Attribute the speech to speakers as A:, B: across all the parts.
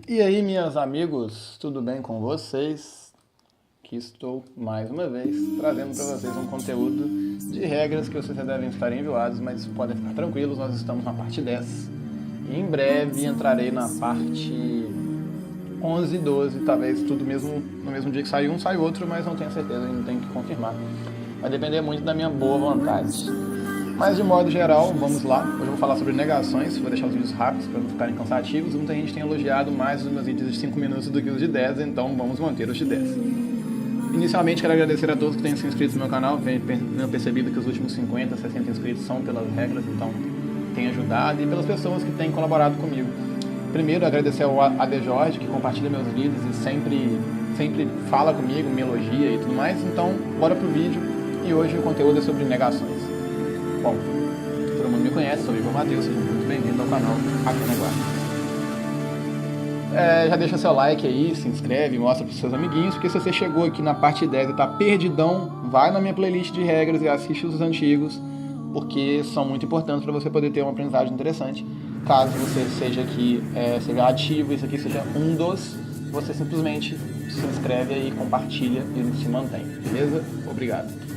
A: E aí, meus amigos, tudo bem com vocês? Aqui estou mais uma vez trazendo para vocês um conteúdo de regras que vocês já devem estar enjoados, mas podem ficar tranquilos, nós estamos na parte 10. E em breve entrarei na parte 11 e 12, talvez tudo mesmo no mesmo dia que sai um, sai outro, mas não tenho certeza, ainda tenho que confirmar. Vai depender muito da minha boa vontade. Mas de modo geral, vamos lá. Hoje eu vou falar sobre negações, vou deixar os vídeos rápidos para não ficarem cansativos. Muita gente tem elogiado mais os meus vídeos de 5 minutos do que os de 10, então vamos manter os de 10. Inicialmente quero agradecer a todos que têm se inscrito no meu canal, venho percebido que os últimos 50, 60 inscritos são pelas regras, então tem ajudado, e pelas pessoas que têm colaborado comigo. Primeiro, agradecer ao AD Jorge, que compartilha meus vídeos e sempre fala comigo, me elogia e tudo mais. Então, bora pro vídeo, e hoje o conteúdo é sobre negações. Bom, todo mundo me conhece, sou o Igor Matheus, seja muito bem-vindo ao canal aqui na Guarda. Já deixa seu like aí, se inscreve, mostra para os seus amiguinhos, porque se você chegou aqui na parte 10 e tá perdidão, vai na minha playlist de regras e assiste os antigos, porque são muito importantes para você poder ter uma aprendizagem interessante. Caso você seja aqui, seja ativo, isso aqui seja um dos, você simplesmente se inscreve aí, compartilha e se mantém, beleza? Obrigado.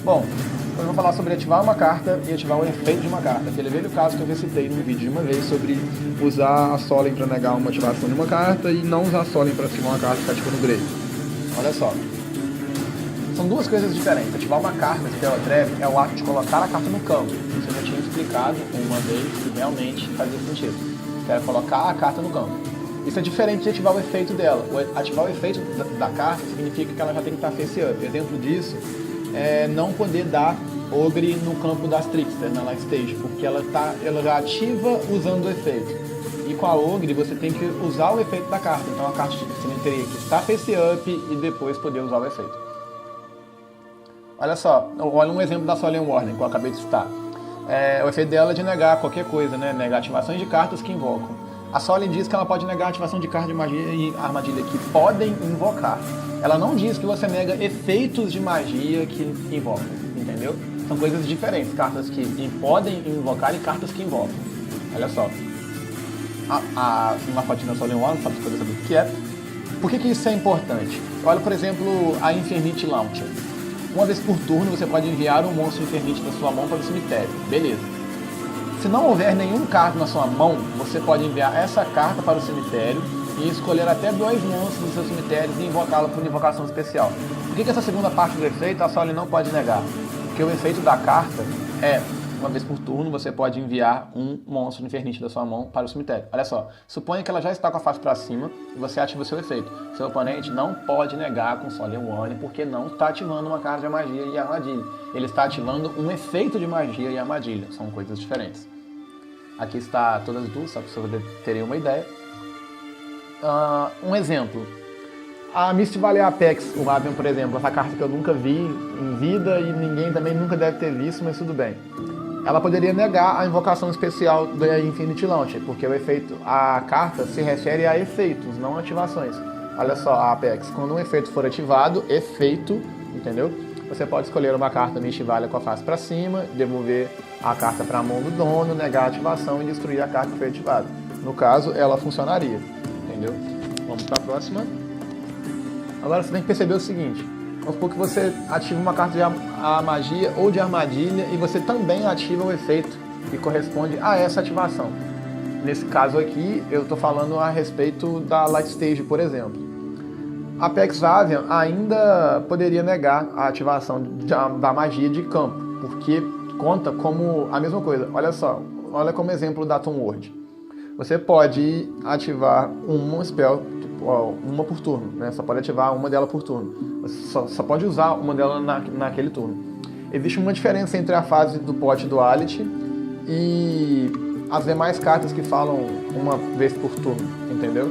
A: Bom, hoje eu vou falar sobre ativar uma carta e ativar o efeito de uma carta. Aquele velho caso que eu já citei num vídeo de uma vez sobre usar a Solen para negar uma ativação de uma carta e não usar a Solen para ativar uma carta que está ativando o grave. Olha só. São duas coisas diferentes. Ativar uma carta de Tela Treve é o ato de colocar a carta no campo. Isso eu já tinha explicado uma vez e realmente fazia sentido. Que era colocar a carta no campo. Isso é diferente de ativar o efeito dela. Ativar o efeito da carta significa que ela já tem que estar face up. Exemplo disso não poder dar Ogre no campo das Trickster, na Light Stage, porque ela já ativa usando o efeito. E com a Ogre você tem que usar o efeito da carta, então a carta você teria que estar face up e depois poder usar o efeito. Olha só, olha um exemplo da Solen Warning que eu acabei de citar. O efeito dela é de negar qualquer coisa, né? Negar ativações de cartas que invocam. A Solen diz que ela pode negar a ativação de cartas de magia e armadilha que podem invocar. Ela não diz que você nega efeitos de magia que invocam, entendeu? São coisas diferentes, cartas que podem invocar e cartas que invocam. Olha só. Uma fotinha da Solen Warning, sabe saber o que é. Por que isso é importante? Olha, por exemplo, a Infernity Launcher. Uma vez por turno você pode enviar um monstro Infernity da sua mão para o cemitério. Beleza. Se não houver nenhum carta na sua mão, você pode enviar essa carta para o cemitério e escolher até 2 monstros dos seus cemitérios e invocá-la por invocação especial. Por que essa segunda parte do efeito a Solen não pode negar? Porque o efeito da carta é, uma vez por turno, você pode enviar um monstro Infernite da sua mão para o cemitério. Olha só, suponha que ela já está com a face para cima e você ativa o seu efeito. Seu oponente não pode negar com Solen Warning porque não está ativando uma carta de magia e armadilha. Ele está ativando um efeito de magia e armadilha. São coisas diferentes. Aqui está todas as duas, só para vocês terem uma ideia. Um exemplo. A Misty Valley Apex, o Avian, por exemplo, essa carta que eu nunca vi em vida e ninguém também nunca deve ter visto, mas tudo bem. Ela poderia negar a invocação especial da Infinity Launcher, porque o efeito, a carta se refere a efeitos, não ativações. Olha só, a Apex, quando um efeito for ativado, efeito, entendeu? Você pode escolher uma carta Misty Valley com a face para cima, devolver a carta para a mão do dono, negar a ativação e destruir a carta que foi ativada. No caso, ela funcionaria, entendeu? Vamos para a próxima. Agora você tem que perceber o seguinte. Vamos supor que você ativa uma carta de magia ou de armadilha e você também ativa o efeito que corresponde a essa ativação. Nesse caso aqui, eu estou falando a respeito da Light Stage, por exemplo. A Apex Avian ainda poderia negar a ativação da magia de campo, porque conta como a mesma coisa. Olha só, olha como exemplo da Tomb World. Você pode ativar uma spell, uma por turno, né? Só pode ativar uma dela por turno. Você só pode usar uma dela naquele turno. Existe uma diferença entre a fase do Pot Duality e as demais cartas que falam uma vez por turno, entendeu?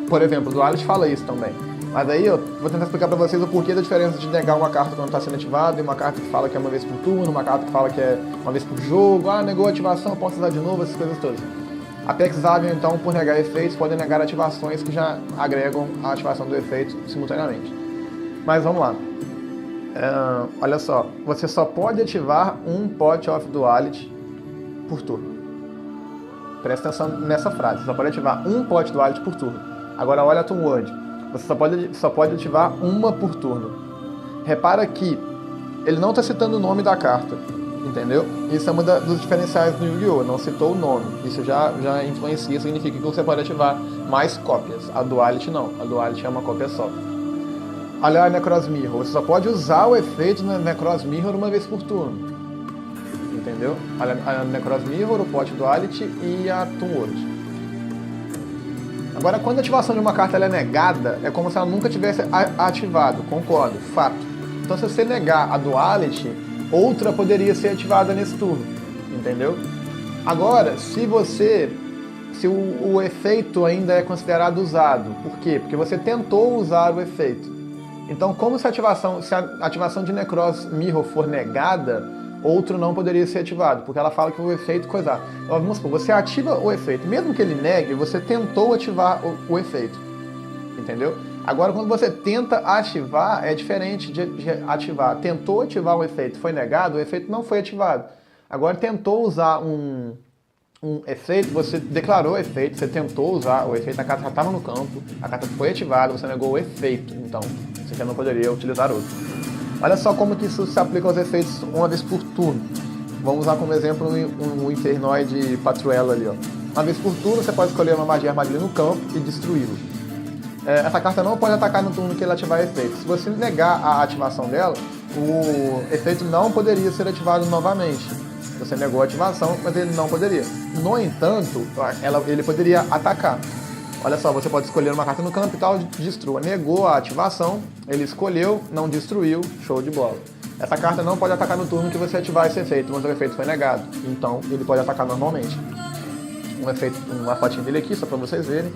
A: Por exemplo, o Duality fala isso também. Mas aí eu vou tentar explicar pra vocês o porquê da diferença de negar uma carta quando está sendo ativada e uma carta que fala que é uma vez por turno, uma carta que fala que é uma vez por jogo, negou a ativação, posso usar de novo, essas coisas todas. Apex Avian, então, por negar efeitos, podem negar ativações que já agregam a ativação do efeito simultaneamente. Mas vamos lá. Olha só, você só pode ativar um Pot of Duality por turno. Presta atenção nessa frase. Você só pode ativar um Poet Duality por turno. Agora olha a Toon Word. Você só pode ativar uma por turno. Repara que ele não está citando o nome da carta. Entendeu? Isso é um dos diferenciais do Yu-Gi-Oh! Não citou o nome. Isso já influencia, significa que você pode ativar mais cópias. A Duality não. A Duality é uma cópia só. Olha a Necros Mirror. Você só pode usar o efeito na Necros Mirror uma vez por turno. Entendeu? A Necros Mirror, o Poet Duality e a Toon Word. Agora, quando a ativação de uma carta ela é negada, é como se ela nunca tivesse ativado. Concordo, fato. Então, se você negar a Duality, outra poderia ser ativada nesse turno. Entendeu? Agora, se o efeito ainda é considerado usado. Por quê? Porque você tentou usar o efeito. Então, como se a ativação de Necros Mirror for negada, outro não poderia ser ativado, porque ela fala que o efeito coisar. Vamos supor, você ativa o efeito, mesmo que ele negue, você tentou ativar o efeito. Entendeu? Agora, quando você tenta ativar, é diferente de ativar. Tentou ativar o efeito, foi negado, o efeito não foi ativado. Agora, tentou usar um efeito, você declarou o efeito, você tentou usar o efeito, a carta já estava no campo, a carta foi ativada, você negou o efeito, então você já não poderia utilizar outro. Olha só como que isso se aplica aos efeitos uma vez por turno. Vamos usar como exemplo um Infernoid Patruela ali, ó. Uma vez por turno você pode escolher uma magia armadilha no campo e destruí-lo. Essa carta não pode atacar no turno que ele ativar efeito. Se você negar a ativação dela, o efeito não poderia ser ativado novamente. Você negou a ativação, mas ele não poderia. No entanto, ele poderia atacar. Olha só, você pode escolher uma carta no campo e tal, destrua. Negou a ativação, ele escolheu, não destruiu, show de bola. Essa carta não pode atacar no turno que você ativar esse efeito, mas o efeito foi negado. Então, ele pode atacar normalmente. Uma fotinha dele aqui, só para vocês verem.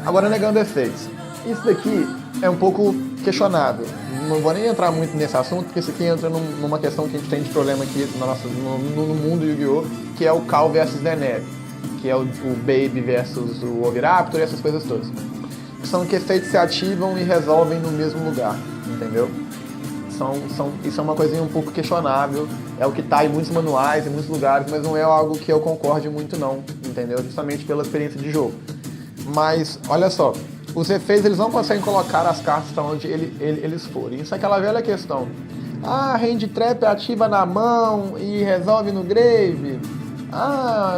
A: Agora, negando efeitos. Isso daqui é um pouco questionável. Não vou nem entrar muito nesse assunto, porque isso aqui entra numa questão que a gente tem de problema aqui no mundo Yu-Gi-Oh!, que é o Cal versus Deneb, que é o Baby versus o Oviraptor e essas coisas todas. Que são que efeitos se ativam e resolvem no mesmo lugar, entendeu? Isso é uma coisinha um pouco questionável, é o que está em muitos manuais, em muitos lugares, mas não é algo que eu concorde muito não, entendeu? Justamente pela experiência de jogo. Mas, olha só, os efeitos eles não conseguem colocar as cartas para onde eles forem. Isso é aquela velha questão. Hand Trap ativa na mão e resolve no grave.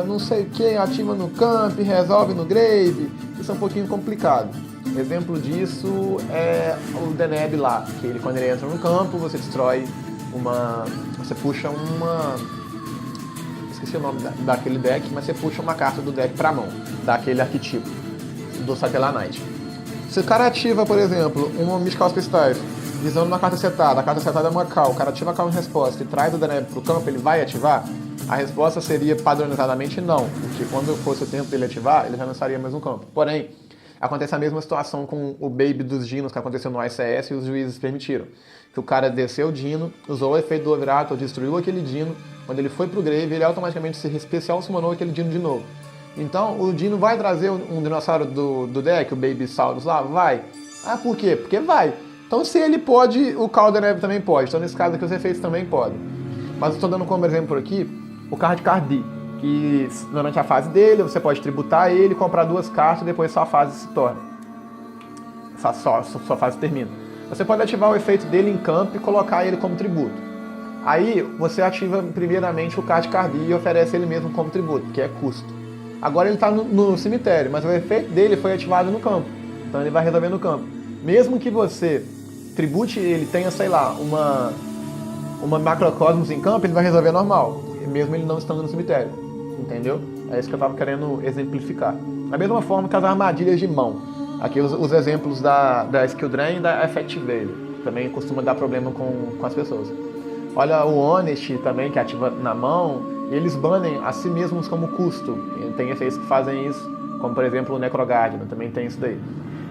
A: Não sei o que, ativa no campo e resolve no grave. Isso é um pouquinho complicado. Exemplo disso é o Deneb lá, que quando ele entra no campo, você destrói você puxa esqueci o nome daquele deck, mas você puxa uma carta do deck pra mão, daquele arquetipo, do Satellarknight. Se o cara ativa, por exemplo, uma Mystical Space visando uma carta setada, a carta setada é uma Call, o cara ativa a Call em resposta e traz o Deneb pro campo, ele vai ativar? A resposta seria padronizadamente não, porque quando fosse o tempo dele ativar, ele já não estaria mais no campo. Porém, acontece a mesma situação com o Baby dos Dinos que aconteceu no ICS e os juízes permitiram. Que o cara desceu o Dino, usou o efeito do Oviraptor, destruiu aquele Dino, quando ele foi pro Grave, ele automaticamente se especial summonou aquele Dino de novo. Então, o Dino vai trazer um dinossauro do deck, o Baby Saurus lá? Vai. Por quê? Porque vai. Então, se ele pode, o Caldeneb também pode. Então, nesse caso aqui, os efeitos também podem. Mas eu estou dando como exemplo aqui o Card Cardi, que durante a fase dele, você pode tributar ele, comprar 2 cartas e depois sua fase se torna. Sua fase termina. Você pode ativar o efeito dele em campo e colocar ele como tributo. Aí você ativa primeiramente o Card Cardi e oferece ele mesmo como tributo, que é custo. Agora ele está no cemitério, mas o efeito dele foi ativado no campo. Então ele vai resolver no campo. Mesmo que você tribute ele, tenha, sei lá, uma Macrocosmos em campo, ele vai resolver normal, mesmo ele não estando no cemitério. Entendeu? É isso que eu estava querendo exemplificar. Da mesma forma que as armadilhas de mão. Aqui os exemplos da Skill Drain e da Effective Veil. Também costuma dar problema com as pessoas. Olha o Honest também, que ativa na mão. E eles banem a si mesmos como custo. E tem efeitos que fazem isso, como por exemplo o Necroguardian, também tem isso daí.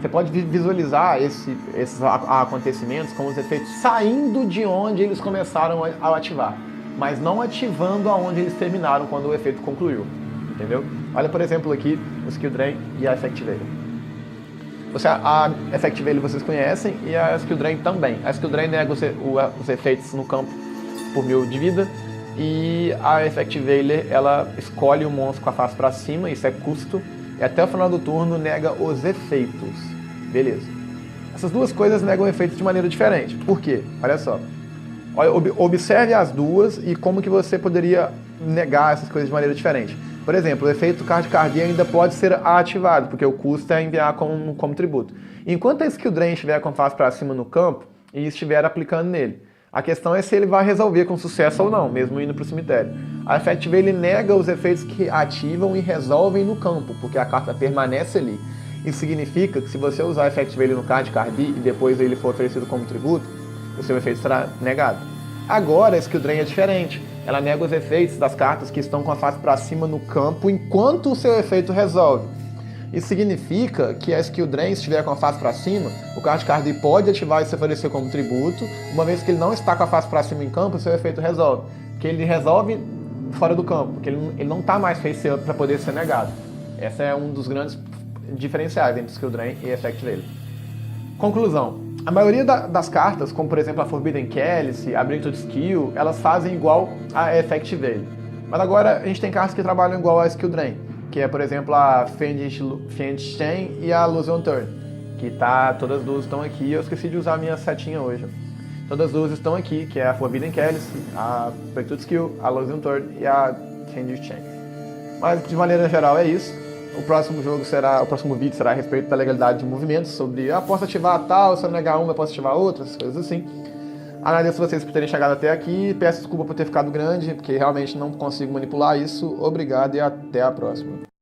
A: Você pode visualizar esses acontecimentos como os efeitos saindo de onde eles começaram a ativar, mas não ativando aonde eles terminaram quando o efeito concluiu, entendeu? Olha, por exemplo, aqui o Skill Drain e a Effective Veil. A Effective Veil vocês conhecem e a Skill Drain também. A Skill Drain nega os efeitos no campo por 1000 de vida e a Effect Veiler, ela escolhe o monstro com a face para cima, isso é custo, e até o final do turno nega os efeitos. Beleza. Essas duas coisas negam efeitos de maneira diferente. Por quê? Olha só. Observe as duas e como que você poderia negar essas coisas de maneira diferente. Por exemplo, o efeito Card Cardia ainda pode ser ativado, porque o custo é enviar como tributo. Enquanto a Skill Drain estiver com face para cima no campo e estiver aplicando nele, a questão é se ele vai resolver com sucesso ou não, mesmo indo para o cemitério. A Effect Veiler nega os efeitos que ativam e resolvem no campo, porque a carta permanece ali. Isso significa que se você usar a Effect Veiler no Card Cardia e depois ele for oferecido como tributo, o seu efeito será negado. Agora a Skill Drain é diferente. Ela nega os efeitos das cartas que estão com a face para cima no campo enquanto o seu efeito resolve. Isso significa que a Skill Drain, se estiver com a face para cima, o Card Cardia pode ativar e se oferecer como tributo, uma vez que ele não está com a face para cima em campo, o seu efeito resolve. Porque ele resolve fora do campo, porque ele não está mais face up para poder ser negado. Esse é um dos grandes diferenciais entre Skill Drain e Effect Veiler. Conclusão. A maioria das cartas, como por exemplo a Forbidden Chalice, a Brilliant Skill, elas fazem igual a Effect Veiler. Mas agora a gente tem cartas que trabalham igual a Skill Drain, que é por exemplo a Fiendish Chain e a Illusion Turn, que todas duas estão aqui. Eu esqueci de usar a minha setinha hoje. Todas as duas estão aqui, que é a Forbidden Chalice, a Brilliant Skill, a Illusion Turn e a Fiendish Chain. Mas de maneira geral é isso. O próximo vídeo será a respeito da legalidade de movimentos, sobre posso ativar tal, se eu negar uma, eu posso ativar outra, essas coisas assim. Agradeço vocês por terem chegado até aqui, peço desculpa por ter ficado grande, porque realmente não consigo manipular isso. Obrigado e até a próxima.